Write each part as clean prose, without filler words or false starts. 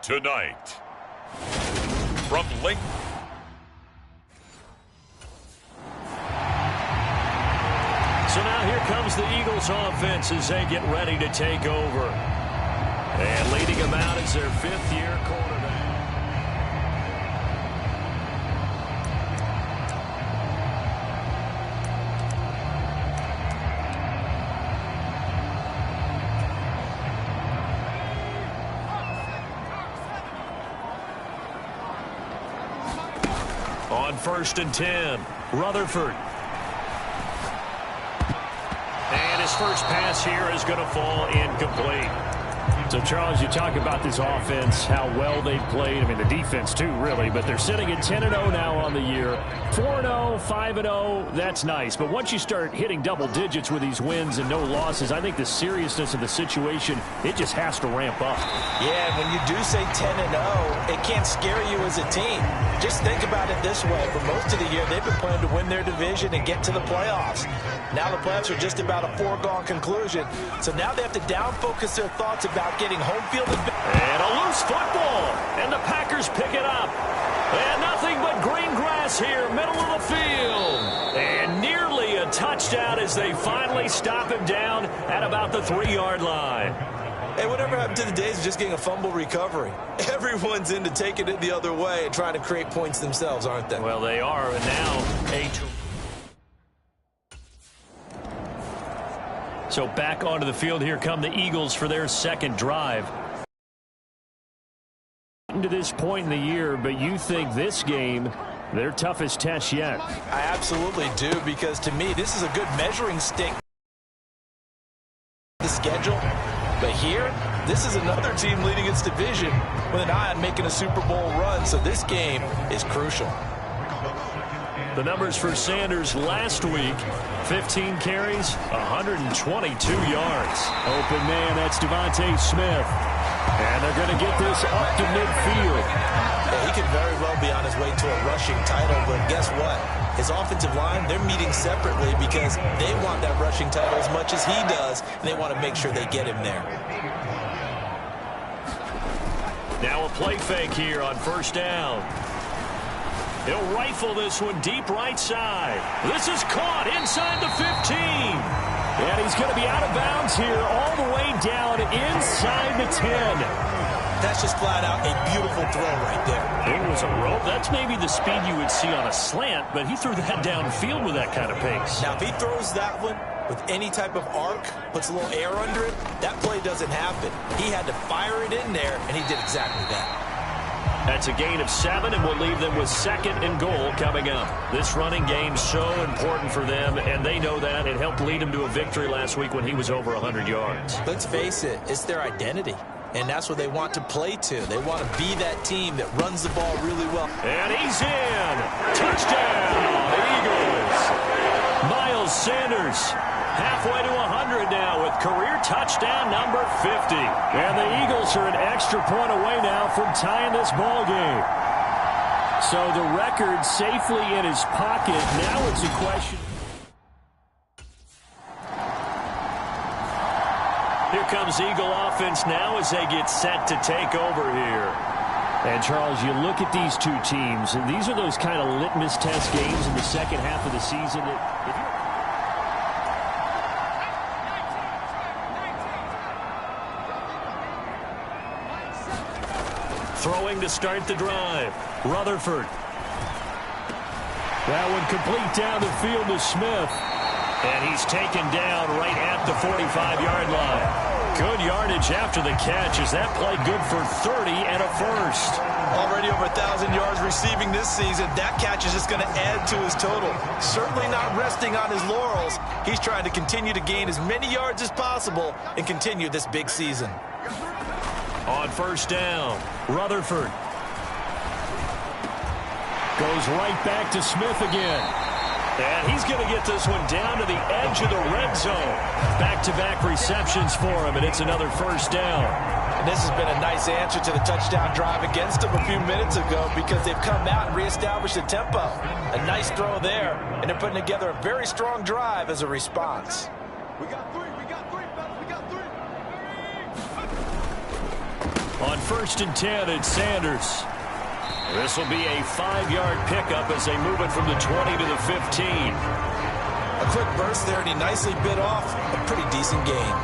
Tonight, from Link. So now here comes the Eagles offense as they get ready to take over. And leading them out is their fifth-year quarterback. On 1st and 10, Rutherford. And his first pass here is going to fall incomplete. So, Charles, you talk about this offense, how well they've played. I mean, the defense, too, really. But they're sitting at 10-0 now on the year. 4-0, 5-0, that's nice. But once you start hitting double digits with these wins and no losses, I think the seriousness of the situation, it just has to ramp up. Yeah, when you do say 10-0, it can't scare you as a team. Just think about it this way. For most of the year, they've been playing to win their division and get to the playoffs. Now the playoffs are just about a foregone conclusion. So now they have to down-focus their thoughts about getting home field advantage. And a loose football. And the Packers pick it up. And nothing but green grass here, middle of the field. And nearly a touchdown as they finally stop him down at about the 3-yard line. Hey, whatever happened to the days of just getting a fumble recovery? Everyone's into taking it the other way and trying to create points themselves, aren't they? Well, they are. And now So back onto the field, here come the Eagles for their second drive. To this point in the year, but you think this game, their toughest test yet? I absolutely do, because to me, this is a good measuring stick. The schedule. But here, this is another team leading its division with an eye on making a Super Bowl run, so this game is crucial. The numbers for Sanders last week, 15 carries, 122 yards. Open man, that's Devontae Smith. And they're going to get this up to midfield. Yeah, he could very well be on his way to a rushing title, but guess what? His offensive line, they're meeting separately because they want that rushing title as much as he does, and they want to make sure they get him there. Now a play fake here on 1st down. He'll rifle this one deep right side. This is caught inside the 15. And he's going to be out of bounds here all the way down inside the 10. That's just flat out a beautiful throw right there. It was a rope. That's maybe the speed you would see on a slant, but he threw that downfield with that kind of pace. Now, if he throws that one with any type of arc, puts a little air under it, that play doesn't happen. He had to fire it in there, and he did exactly that. That's a gain of 7, and we'll leave them with 2nd and goal coming up. This running game's so important for them, and they know that. It helped lead them to a victory last week when he was over 100 yards. Let's face it, it's their identity, and that's what they want to play to. They want to be that team that runs the ball really well. And he's in. Touchdown, Eagles. Miles Sanders. Halfway to 100 now with career touchdown number 50. And the Eagles are an extra point away now from tying this ball game. So the record safely in his pocket. Now it's a question. Here comes Eagle offense now as they get set to take over here. And, Charles, you look at these two teams, and these are those kind of litmus test games in the second half of the season. If you're throwing to start the drive. Rutherford. That one complete down the field to Smith. And he's taken down right at the 45-yard line. Good yardage after the catch. Is that play good for 30 and a first? Already over 1,000 yards receiving this season. That catch is just going to add to his total. Certainly not resting on his laurels. He's trying to continue to gain as many yards as possible and continue this big season. On 1st down, Rutherford goes right back to Smith again. And he's going to get this one down to the edge of the red zone. Back-to-back receptions for him, and it's another 1st down. And this has been a nice answer to the touchdown drive against them a few minutes ago because they've come out and reestablished the tempo. A nice throw there, and they're putting together a very strong drive as a response. We got three, fellas, we got three. On 1st and 10, it's Sanders. This will be a 5-yard pickup as they move it from the 20 to the 15. A quick burst there, and he nicely bit off a pretty decent gain.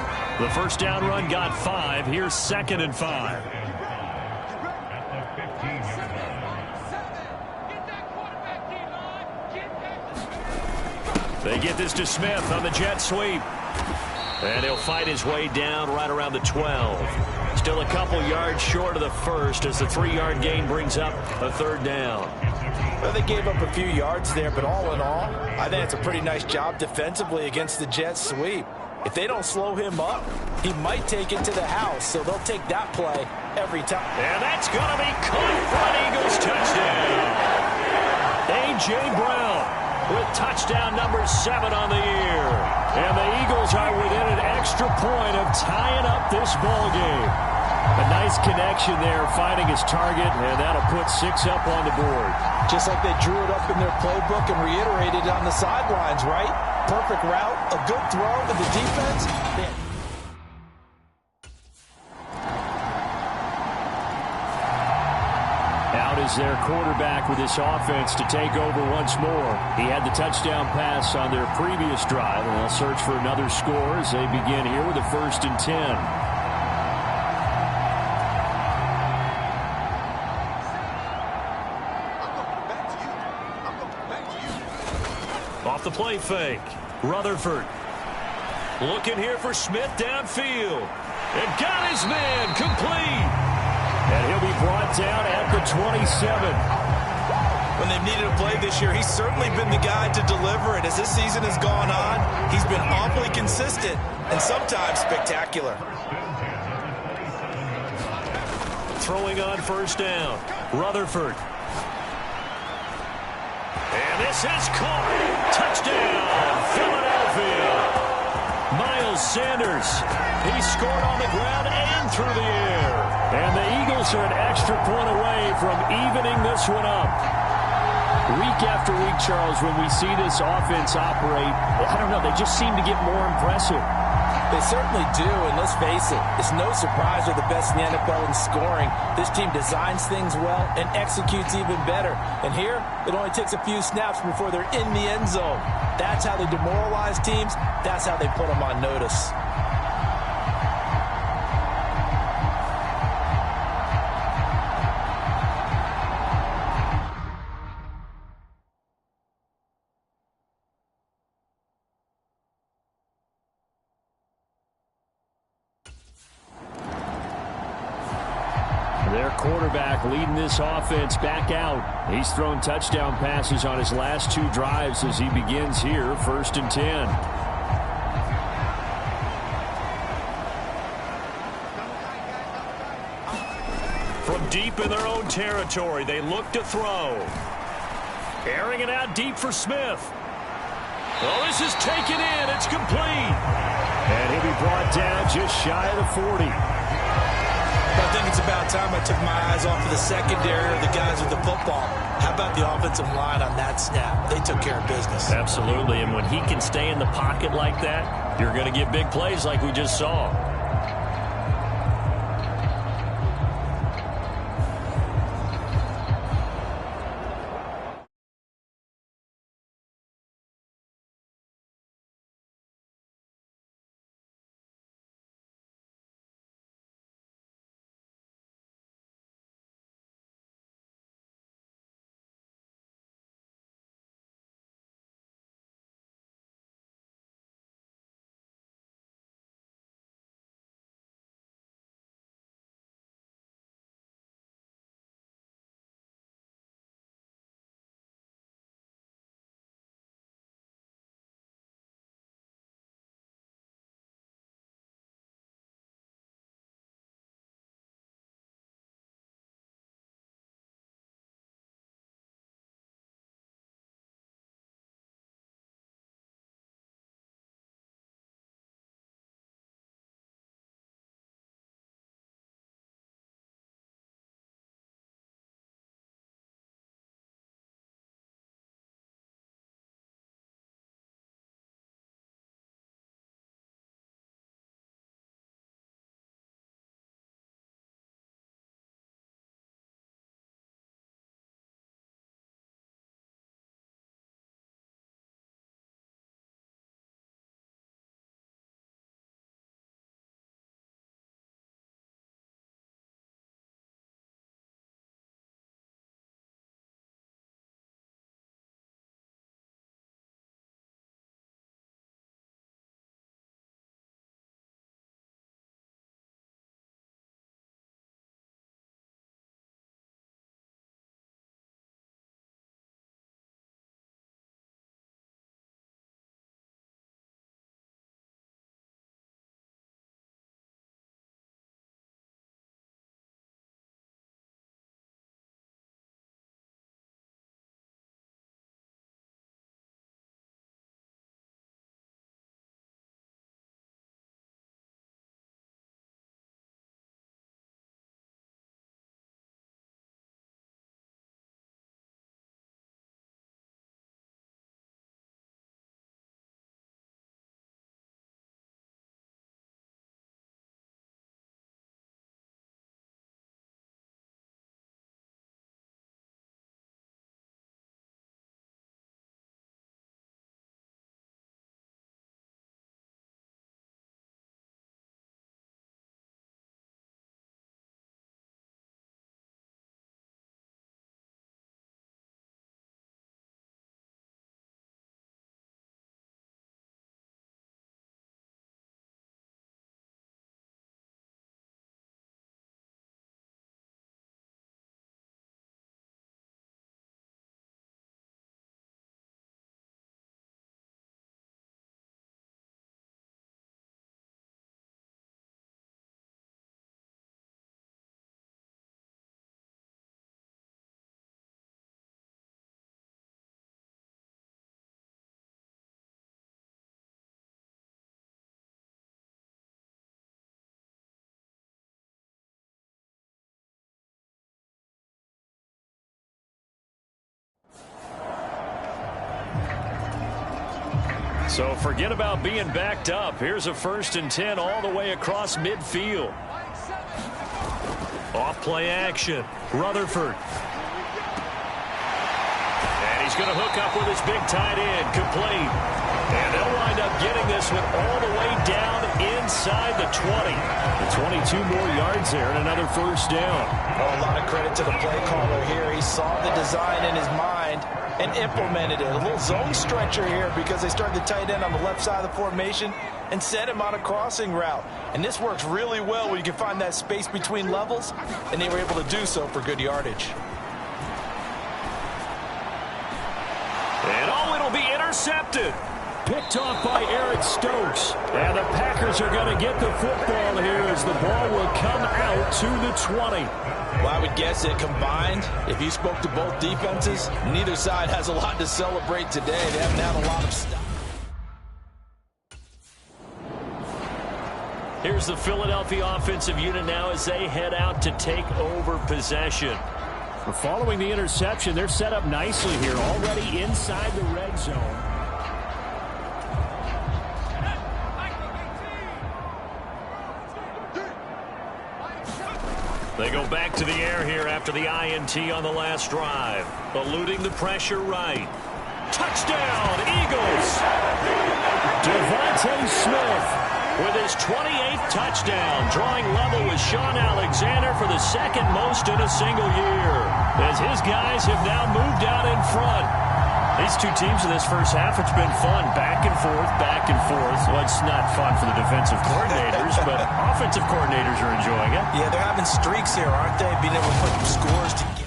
The first down run got 5. Here's 2nd and 5. They get this to Smith on the jet sweep. And he'll fight his way down right around the 12. Still a couple yards short of the first as the 3-yard gain brings up a 3rd down. Well, they gave up a few yards there, but all in all, I think it's a pretty nice job defensively against the jet sweep. If they don't slow him up, he might take it to the house, so they'll take that play every time. And that's going to be caught for an Eagles touchdown. A.J. Brown with touchdown number 7 on the year. And the Eagles are within an extra point of tying up this ball game. A nice connection there, finding his target, and that'll put 6 up on the board. Just like they drew it up in their playbook and reiterated it on the sidelines, right? Perfect route, a good throw, and the defense. Out is their quarterback with this offense to take over once more. He had the touchdown pass on their previous drive, and they'll search for another score as they begin here with a 1st and 10. Off the play fake. Rutherford looking here for Smith downfield. And got his man complete. And he'll be brought down at the 27. When they've needed a play this year, he's certainly been the guy to deliver it. As this season has gone on, he's been awfully consistent and sometimes spectacular. Throwing on 1st down. Rutherford. And this is caught. Touchdown, Philadelphia. Miles Sanders. He scored on the ground and through the air. And the Eagles are an extra point away from evening this one up. Week after week, Charles, when we see this offense operate, I don't know, they just seem to get more impressive. They certainly do, and let's face it, it's no surprise they're the best in the NFL in scoring. This team designs things well and executes even better. And here, it only takes a few snaps before they're in the end zone. That's how they demoralize teams. That's how they put them on notice. Their quarterback leading this offense back out. He's thrown touchdown passes on his last 2 drives as he begins here, 1st and 10. From deep in their own territory, they look to throw. Airing it out deep for Smith. Oh, this is taken in. It's complete. And he'll be brought down just shy of the 40. I think it's about time I took my eyes off of the secondary or the guys with the football. How about the offensive line on that snap? They took care of business. Absolutely, and when he can stay in the pocket like that, you're going to get big plays like we just saw. So forget about being backed up. Here's a 1st and 10 all the way across midfield. Off play action. Rutherford. And he's going to hook up with his big tight end. Complete. And they'll wind up getting this one all the way down inside the 20. The 22 more yards there and another 1st down. Oh, a lot of credit to the play caller here. He saw the design in his mind and implemented it. A little zone stretcher here because they started the tight end on the left side of the formation and sent him on a crossing route. And this works really well when you can find that space between levels, and they were able to do so for good yardage. And oh, it'll be intercepted. Picked off by Eric Stokes. And the Packers are going to get the football here as the ball will come out to the 20. Well, I would guess that combined, if you spoke to both defenses, neither side has a lot to celebrate today. They haven't had a lot of stuff. Here's the Philadelphia offensive unit now as they head out to take over possession. Following the interception, they're set up nicely here, already inside the red zone. They go back to the air here after the INT on the last drive. Eluding the pressure right. Touchdown, Eagles! Devontae Smith with his 28th touchdown, drawing level with Sean Alexander for the 2nd most in a single year, as his guys have now moved out in front. These two teams in this first half, it's been fun. Back and forth, back and forth. Well, it's not fun for the defensive coordinators, but offensive coordinators are enjoying it. Yeah, they're having streaks here, aren't they? Being able to put scores together.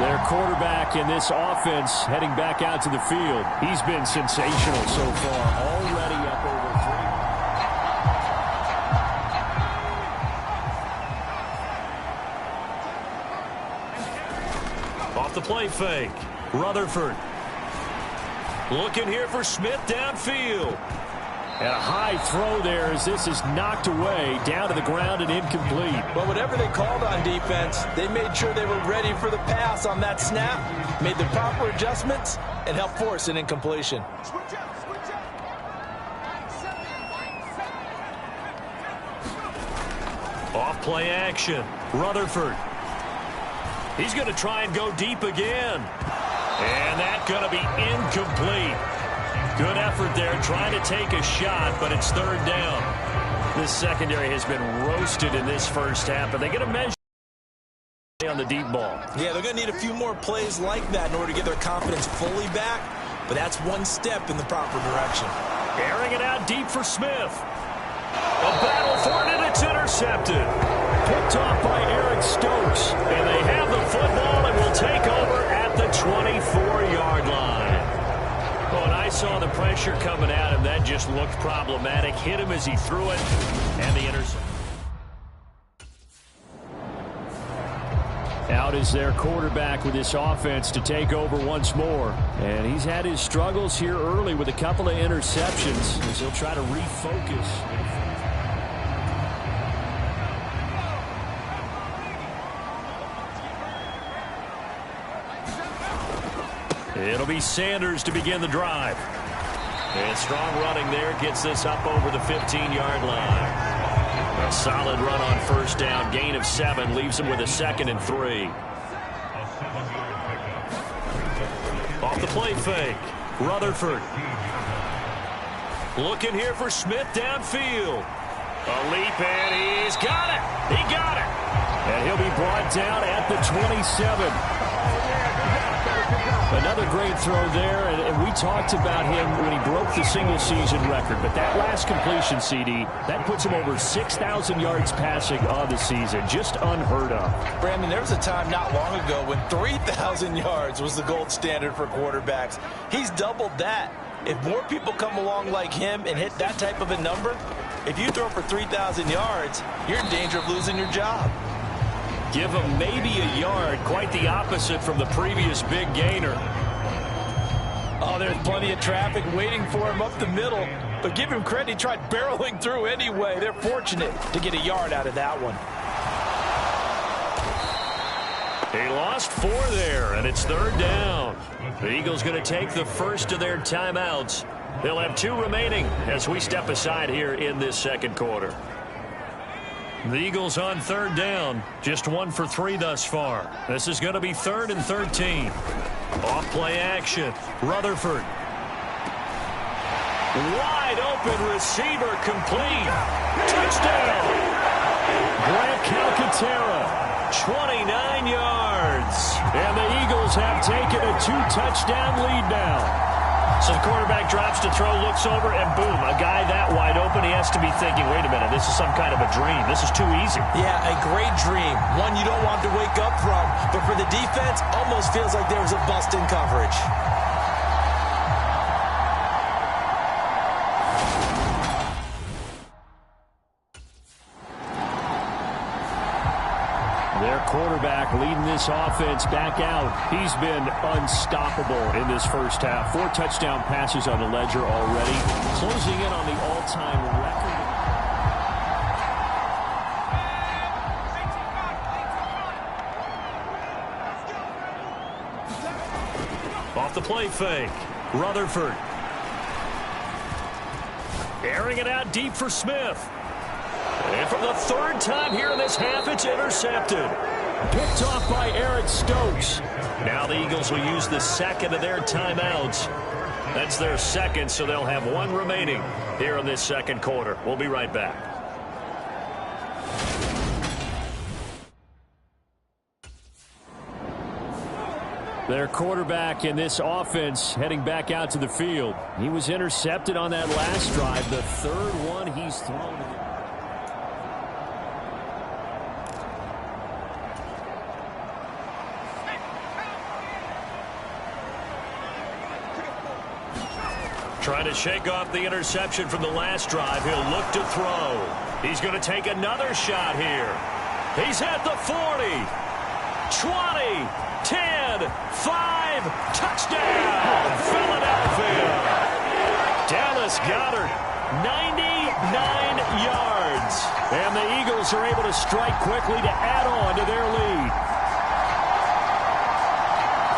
Their quarterback in this offense heading back out to the field. He's been sensational so far. Already up over 3. Off the play fake. Rutherford. Looking here for Smith downfield. And a high throw there as this is knocked away, down to the ground and incomplete. Well, whatever they called on defense, they made sure they were ready for the pass on that snap, made the proper adjustments, and helped force an incompletion. Off play action. Rutherford. He's going to try and go deep again. And that's going to be incomplete. Good effort there, trying to take a shot, but it's 3rd down. This secondary has been roasted in this first half, and they get a measure on the deep ball. Yeah, they're going to need a few more plays like that in order to get their confidence fully back, but that's one step in the proper direction. Airing it out deep for Smith. A battle for it, and it's intercepted. Picked off by Eric Stokes, and they have the football and will take over at the 24-yard line. Oh, and I saw the pressure coming at him. That just looked problematic. Hit him as he threw it, and the interception. Out is their quarterback with this offense to take over once more. And he's had his struggles here early with a couple of interceptions as he'll try to refocus. It'll be Sanders to begin the drive. And strong running there gets this up over the 15-yard line. A solid run on 1st down. Gain of 7 leaves him with a 2nd and 3. Off the play fake. Rutherford. Looking here for Smith downfield. A leap, and he's got it. He got it. And he'll be brought down at the 27. Another great throw there, and we talked about him when he broke the single-season record. But that last completion, CD, that puts him over 6,000 yards passing on the season. Just unheard of. Brandon, there was a time not long ago when 3,000 yards was the gold standard for quarterbacks. He's doubled that. If more people come along like him and hit that type of a number, if you throw for 3,000 yards, you're in danger of losing your job. Give him maybe a yard, quite the opposite from the previous big gainer. Oh, there's plenty of traffic waiting for him up the middle. But give him credit, he tried barreling through anyway. They're fortunate to get a yard out of that one. He lost 4 there, and it's 3rd down. The Eagles going to take the first of their timeouts. They'll have 2 remaining as we step aside here in this second quarter. The Eagles on 3rd down, just 1 for 3 thus far. This is going to be 3rd and 13. Off play action. Rutherford. Wide open receiver complete. Touchdown. Grant Calcaterra, 29 yards. And the Eagles have taken a 2-touchdown lead now. So the quarterback drops to throw, looks over, and boom, a guy that wide open, he has to be thinking, wait a minute, this is some kind of a dream. This is too easy. Yeah, a great dream. One you don't want to wake up from. But for the defense, almost feels like there was a bust in coverage. Their quarterback leading this offense back out. He's been unstoppable in this first half. 4 touchdown passes on the ledger already. Closing in on the all-time record. Off the play fake. Rutherford. Airing it out deep for Smith. And for the 3rd time here in this half, it's intercepted. Picked off by Eric Stokes. Now the Eagles will use the second of their timeouts. That's their second, so they'll have 1 remaining here in this second quarter. We'll be right back. Their quarterback in this offense heading back out to the field. He was intercepted on that last drive, the 3rd one he's thrown. Trying to shake off the interception from the last drive. He'll look to throw. He's going to take another shot here. He's at the 40, 20, 10, 5, touchdown, Philadelphia. Dallas Goedert, 99 yards. And the Eagles are able to strike quickly to add on to their lead.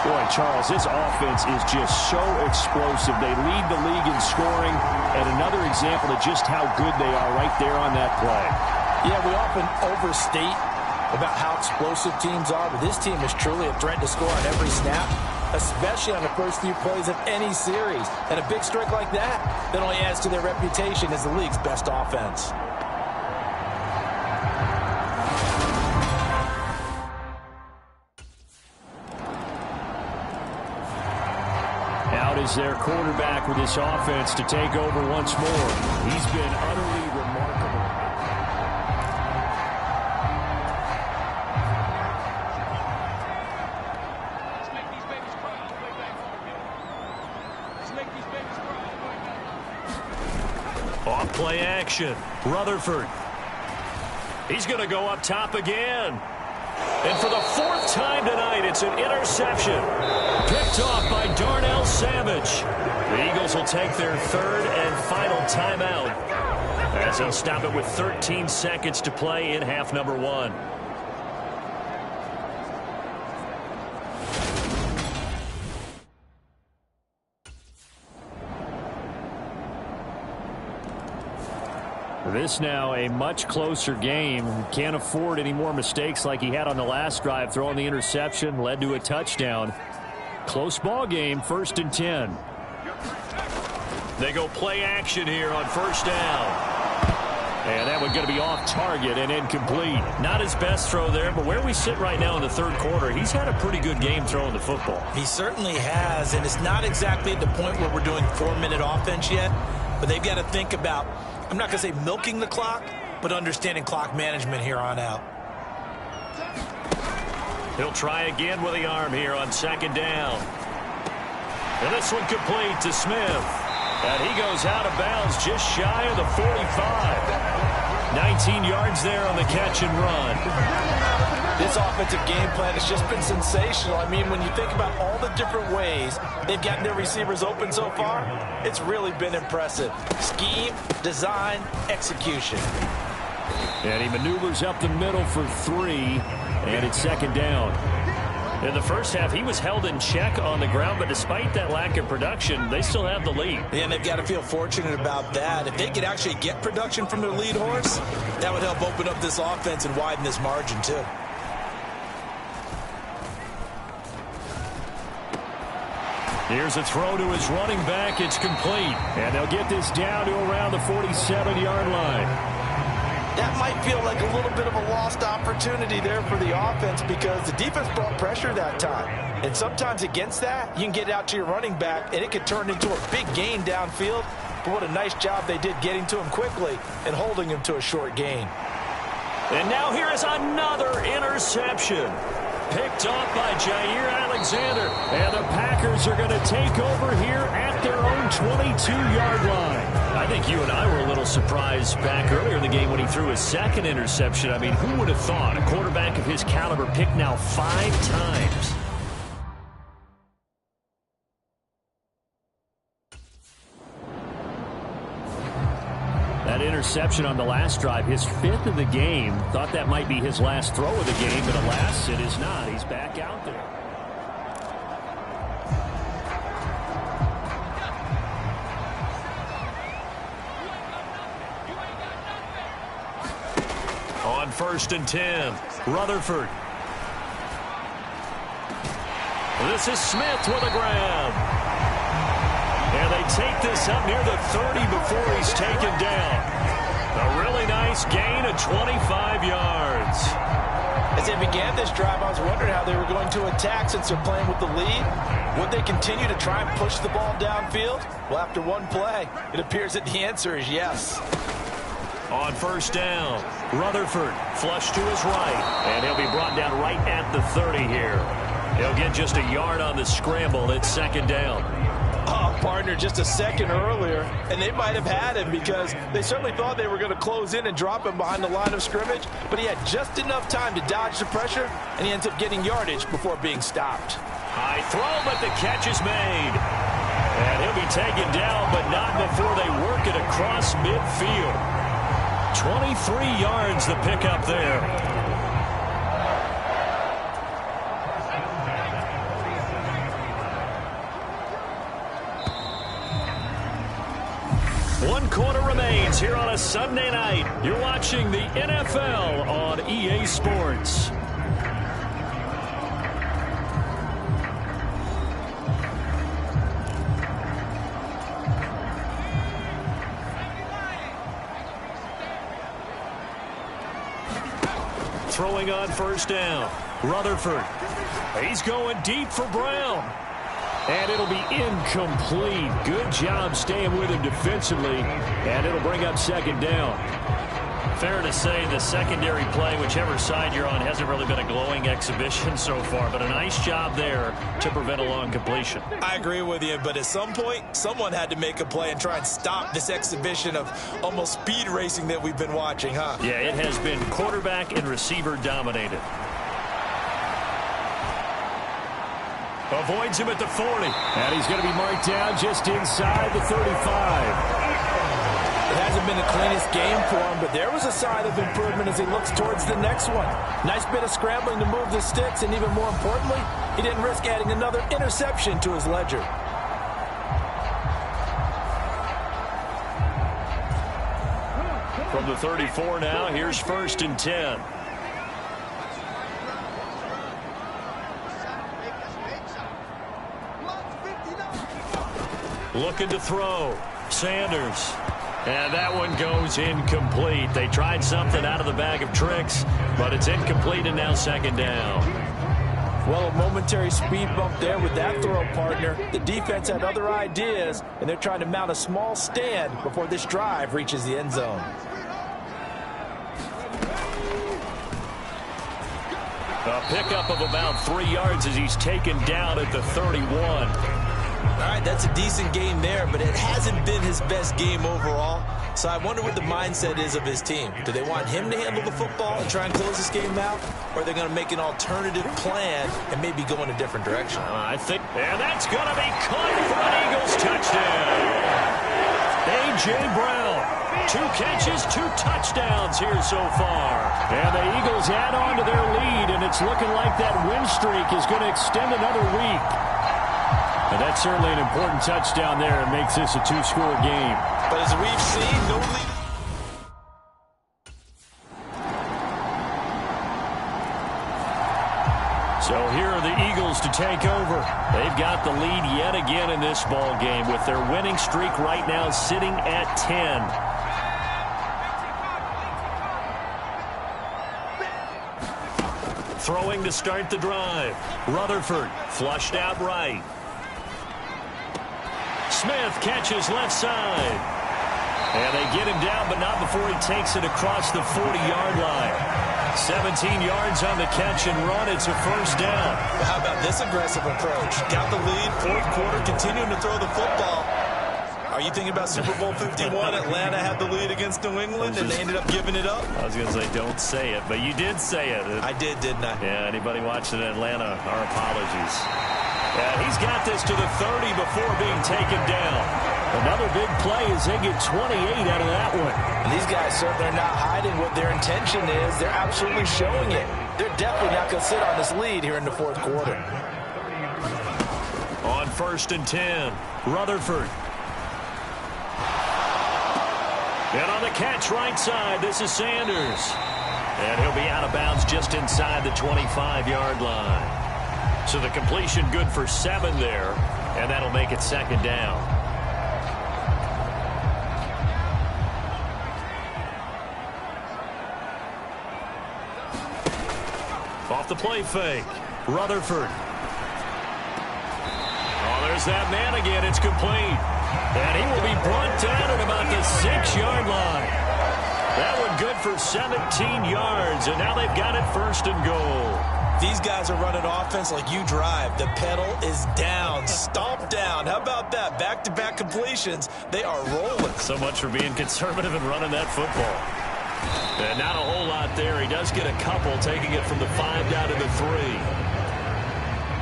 Boy, Charles, this offense is just so explosive. They lead the league in scoring, and another example of just how good they are right there on that play. Yeah, we often overstate about how explosive teams are, but this team is truly a threat to score on every snap, especially on the first few plays of any series. And a big strike like that only adds to their reputation as the league's best offense. Is their quarterback with this offense to take over once more. He's been utterly remarkable. Off play action. Rutherford. He's going to go up top again. And for the 4th time tonight, it's an interception. Picked off by Darnell Savage. The Eagles will take their 3rd and final timeout as he'll stop it with 13 seconds to play in half number 1. This now a much closer game. Can't afford any more mistakes like he had on the last drive. Throwing the interception led to a touchdown. Close ball game, 1st and 10. They go play action here on 1st down. And that one going to be off target and incomplete. Not his best throw there, but where we sit right now in the 3rd quarter, he's had a pretty good game throwing the football. He certainly has, and it's not exactly at the point where we're doing 4-minute offense yet, but they've got to think about, I'm not going to say milking the clock, but understanding clock management here on out. He'll try again with the arm here on 2nd down. And this one complete to Smith. And he goes out of bounds just shy of the 45. 19 yards there on the catch and run. This offensive game plan has just been sensational. I mean, when you think about all the different ways they've gotten their receivers open so far, it's really been impressive. Scheme, design, execution. And he maneuvers up the middle for 3, and it's 2nd down. In the first half, he was held in check on the ground, but despite that lack of production, they still have the lead. Yeah, and they've got to feel fortunate about that. If they could actually get production from their lead horse, that would help open up this offense and widen this margin, too. Here's a throw to his running back. It's complete. And they'll get this down to around the 47-yard line. That might feel like a little bit of a lost opportunity there for the offense because the defense brought pressure that time. And sometimes against that, you can get out to your running back, and it could turn into a big gain downfield. But what a nice job they did getting to him quickly and holding him to a short gain. And now here is another interception. Picked off by Jair Alexander. And the Packers are going to take over here at their own 22-yard line. I think you and I were a little surprised back earlier in the game when he threw his second interception. I mean, who would have thought a quarterback of his caliber picked now 5 times? That interception on the last drive, his 5th of the game. Thought that might be his last throw of the game, but alas, it is not. He's back out there. On 1st and 10, Rutherford. This is Smith with a grab. And they take this up near the 30 before he's taken down. A really nice gain of 25 yards. As they began this drive, I was wondering how they were going to attack since they're playing with the lead. Would they continue to try and push the ball downfield? Well, after one play, it appears that the answer is yes. On 1st down, Rutherford flush to his right. And he'll be brought down right at the 30 here. He'll get just a yard on the scramble. It's 2nd down. Partner just a second earlier, and they might have had him because they certainly thought they were going to close in and drop him behind the line of scrimmage, but he had just enough time to dodge the pressure, and he ends up getting yardage before being stopped. High throw, but the catch is made. And he'll be taken down, but not before they work it across midfield. 23 yards the pickup there. One quarter remains here on a Sunday night. You're watching the NFL on EA Sports. Throwing on 1st down. Rutherford. He's going deep for Brown. And it'll be incomplete. Good job staying with him defensively. And it'll bring up 2nd down. Fair to say the secondary play, whichever side you're on, hasn't really been a glowing exhibition so far. But a nice job there to prevent a long completion. I agree with you, but at some point, someone had to make a play and try and stop this exhibition of almost speed racing that we've been watching, huh? Yeah, it has been quarterback and receiver dominated. Avoids him at the 40. And he's going to be marked down just inside the 35. It hasn't been the cleanest game for him, but there was a sign of improvement as he looks towards the next one. Nice bit of scrambling to move the sticks, and even more importantly, he didn't risk adding another interception to his ledger. From the 34 now, here's 1st and 10. Looking to throw. Sanders. And that one goes incomplete. They tried something out of the bag of tricks, but it's incomplete and now 2nd down. Well, a momentary speed bump there with that throw, partner. The defense had other ideas, and they're trying to mount a small stand before this drive reaches the end zone. A pickup of about 3 yards as he's taken down at the 31. All right, that's a decent game there, but it hasn't been his best game overall. So I wonder what the mindset is of his team. Do they want him to handle the football and try and close this game out? Or are they going to make an alternative plan and maybe go in a different direction? I think, and that's going to be caught for an Eagles touchdown. A.J. Brown 2 catches, 2 touchdowns here so far. And the Eagles add on to their lead, and it's looking like that win streak is going to extend another week. And that's certainly an important touchdown there. It makes this a 2-score game. But as we've seen, no lead. So here are the Eagles to take over. They've got the lead yet again in this ball game with their winning streak right now sitting at 10. Throwing to start the drive. Rutherford flushed out right. Smith catches left side. And they get him down, but not before he takes it across the 40-yard line. 17 yards on the catch and run. It's a first down. How about this aggressive approach? Got the lead, fourth quarter, continuing to throw the football. Are you thinking about Super Bowl 51? Atlanta had the lead against New England, and they ended up giving it up? I was going to say, don't say it, but you did say it. I did, didn't I? Yeah, anybody watching Atlanta, our apologies. Yeah, he's got this to the 30 before being taken down. Another big play as they get 28 out of that one. And these guys certainly are not hiding what their intention is. They're absolutely showing it. They're definitely not going to sit on this lead here in the fourth quarter. On 1st and 10, Rutherford. And on the catch right side, this is Sanders. And he'll be out of bounds just inside the 25-yard line. So the completion good for 7 there, and that'll make it 2nd down. Off the play fake. Rutherford. Oh, there's that man again. It's complete. And he will be brought down at about the 6-yard line. That one good for 17 yards, and now they've got it 1st and goal. These guys are running offense like you drive. The pedal is down, stomp down. How about that? Back-to-back completions. They are rolling. So much for being conservative and running that football. And not a whole lot there. He does get a couple, taking it from the 5 down to the 3.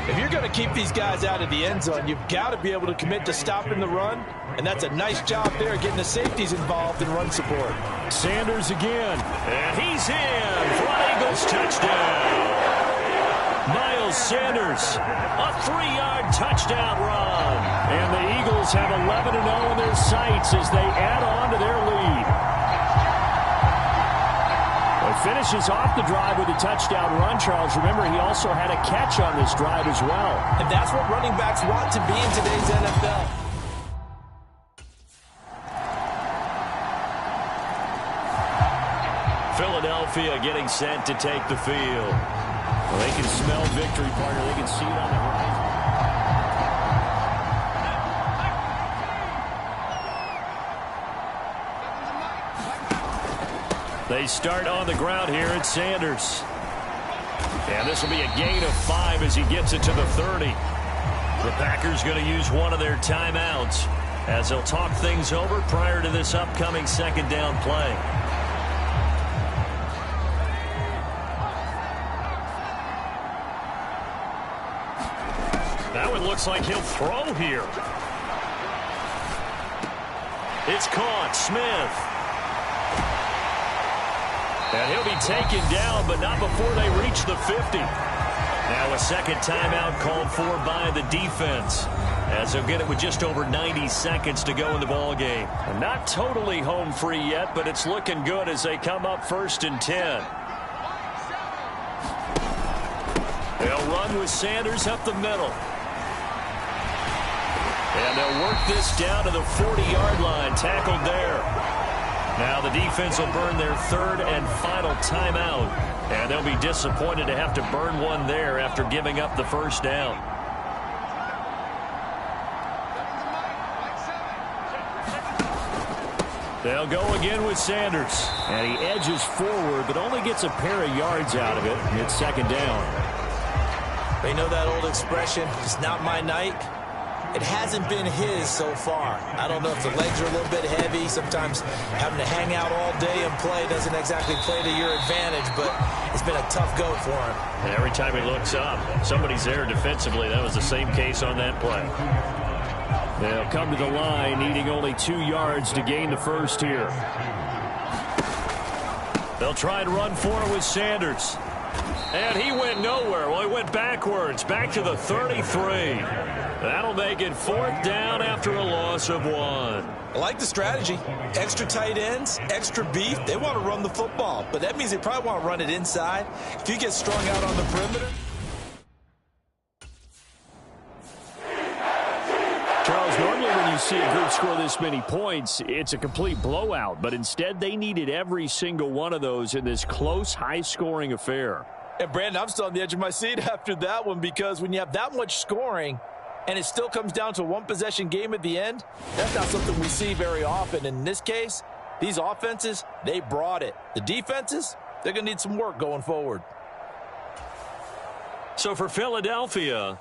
If you're going to keep these guys out of the end zone, you've got to be able to commit to stopping the run. And that's a nice job there, getting the safeties involved in run support. Sanders again. And he's in for an Eagles touchdown. Miles Sanders, a 3-yard touchdown run. And the Eagles have 11-0 in their sights as they add on to their lead. Finishes off the drive with a touchdown run, Charles. Remember, he also had a catch on this drive as well. And that's what running backs want to be in today's NFL. Philadelphia getting set to take the field. Well, they can smell victory, partner. They can see it on the horizon. They start on the ground here at Sanders. And this will be a gain of 5 as he gets it to the 30. The Packers going to use one of their timeouts as they'll talk things over prior to this upcoming 2nd down play. That one looks like he'll throw here. It's caught. Smith. And he'll be taken down, but not before they reach the 50. Now a 2nd timeout called for by the defense, as they'll get it with just over 90 seconds to go in the ball game. And not totally home free yet, but it's looking good as they come up 1st and 10. They'll run with Sanders up the middle. And they'll work this down to the 40-yard line, tackled there. Now the defense will burn their 3rd and final timeout. And they'll be disappointed to have to burn one there after giving up the 1st down. They'll go again with Sanders. And he edges forward, but only gets a pair of yards out of it. It's 2nd down. They know that old expression, it's not my night. It hasn't been his so far. I don't know if the legs are a little bit heavy. Sometimes having to hang out all day and play doesn't exactly play to your advantage, but it's been a tough go for him. And every time he looks up, somebody's there defensively. That was the same case on that play. They'll come to the line, needing only 2 yards to gain the first here. They'll try and run for it with Sanders. And he went nowhere. Well, he went backwards, back to the 33. That'll make it 4th down after a loss of 1. I like the strategy. Extra tight ends, extra beef. They want to run the football, but that means they probably want to run it inside. If you get strung out on the perimeter. Charles, normally when you see a group score this many points, it's a complete blowout. But instead, they needed every single one of those in this close, high-scoring affair. And, Brandon, I'm still on the edge of my seat after that one because when you have that much scoring and it still comes down to a one-possession game at the end, that's not something we see very often. In this case, these offenses, they brought it. The defenses, they're going to need some work going forward. So for Philadelphia,